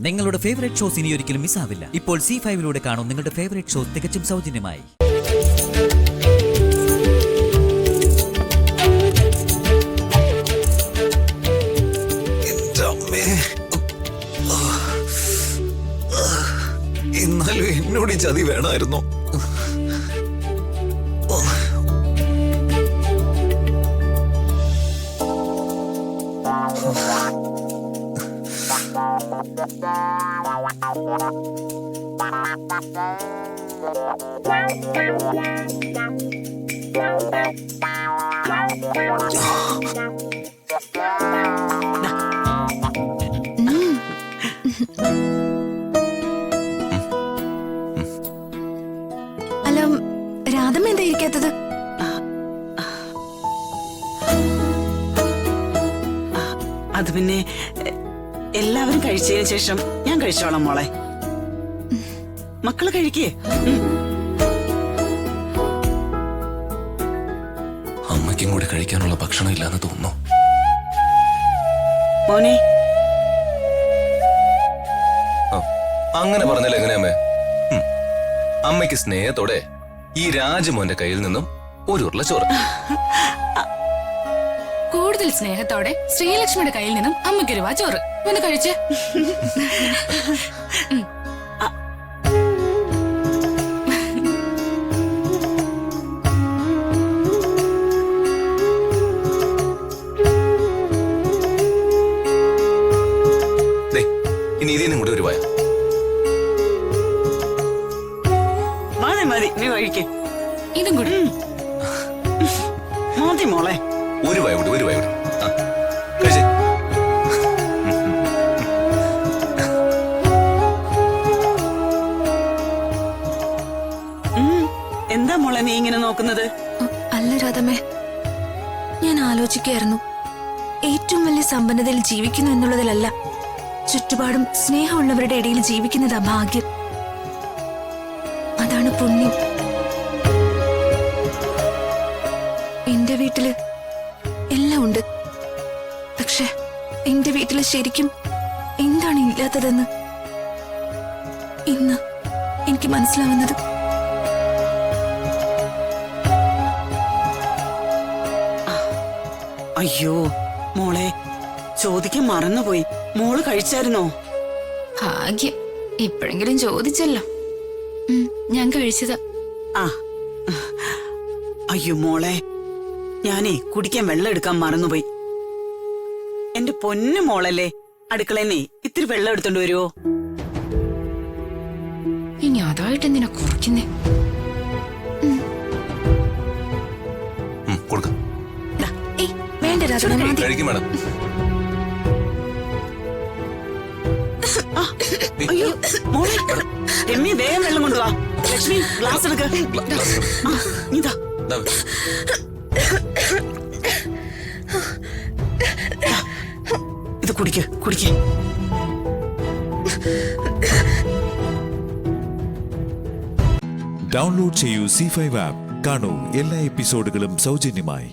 നിങ്ങളുടെ favourite shows ഇനി ഒരിക്കലും മിസ്സാവില്ല. ഇപ്പോൾ C5 കാണും നിങ്ങളുടെ ഫേവറേറ്റ് ഷോസ് തികച്ചും സൗജന്യമായി. എന്നാലും എന്നോട് ചതി വേണമായിരുന്നു. അല്ല, രാധമ്മ എന്താ ഇരിക്കാത്തത്? അത് പിന്നെ എല്ലാവരും കഴിച്ചതിന് ശേഷം ഞാൻ കഴിച്ചോളാം മോളെ. മക്കള് കഴിക്കേ. അമ്മയ്ക്കും കൂടി കഴിക്കാനുള്ള ഭക്ഷണം ഇല്ലാന്ന് തോന്നുന്നു. മോനെ, അങ്ങനെ പറഞ്ഞാൽ എങ്ങനെയമ്മേ? അമ്മയ്ക്ക് സ്നേഹത്തോടെ ഈ രാജമോന്റെ കയ്യിൽ നിന്നും ഒരു ഉരുള ചോറ്. കൂടുതൽ സ്നേഹത്തോടെ ശ്രീലക്ഷ്മിയുടെ കയ്യിൽ നിന്നും അമ്മയ്ക്കൊരു വാ ചോറ്. ഒന്ന് കഴിച്ചേ. ഇനി ഇതിനും കൂടി ഒരു വായ. മതി മതി, നീ കഴിക്കേ. ഇതും കൂടി മതി മോളെ. ഒരു വായ കൂടി, ഒരു വായ കൂടി. കഴിച്ചേ. എന്താ മോളെ നീ ഇങ്ങനെ നോക്കുന്നത്? അല്ല രാധമ്മേ, ഞാൻ ആലോചിക്കായിരുന്നു, ഏറ്റവും വലിയ സമ്പന്നതയിൽ ജീവിക്കുന്നു എന്നുള്ളതിലല്ല, ചുറ്റുപാടും സ്നേഹമുള്ളവരുടെ ഇടയിൽ ജീവിക്കുന്നതാ ഭാഗ്യം. അതാണ് പുണ്യം. എന്റെ വീട്ടില് എല്ലാം ഉണ്ട്. പക്ഷെ എന്റെ വീട്ടില് ശരിക്കും എന്താണ് ഇല്ലാത്തതെന്ന് ഇന്ന് എനിക്ക് മനസ്സിലാവുന്നത്. അയ്യോ മോളെ, ചോദിക്കാൻ മറന്നുപോയി. മോള് കഴിച്ചായിരുന്നോ? ഭാഗ്യം, ഇപ്പോഴെങ്കിലും ചോദിച്ചല്ലോ. ഞാൻ കഴിച്ചതാ. ആ, അയ്യോ മോളെ, ഞാനേ കുടിക്കാൻ വെള്ളം എടുക്കാൻ മറന്നുപോയി. എന്റെ പൊന്നു മോളല്ലേ, അടുക്കളന്നേ ഇത്തിരി വെള്ളം എടുത്തോണ്ട് വരുവോ? ഇനി അതായിട്ട് എന്തിനാ കുറയ്ക്കുന്നേ? വേണ്ട രാധമ്മ, കഴിക്കും മേഡം. അയ്യോ മോളെ, രമ്യ വേഗം വെള്ളം കൊണ്ടുവാ. ലക്ഷ്മി ഗ്ലാസ് എടുക്ക. നീതാ ഇത് കുടിക്ക് കുടിക്ക്. ഡൗൺലോഡ് ചെയ്യൂ C5 ആപ്പ്. കാണൂ എല്ലാ എപ്പിസോഡുകളും സൗജന്യമായി.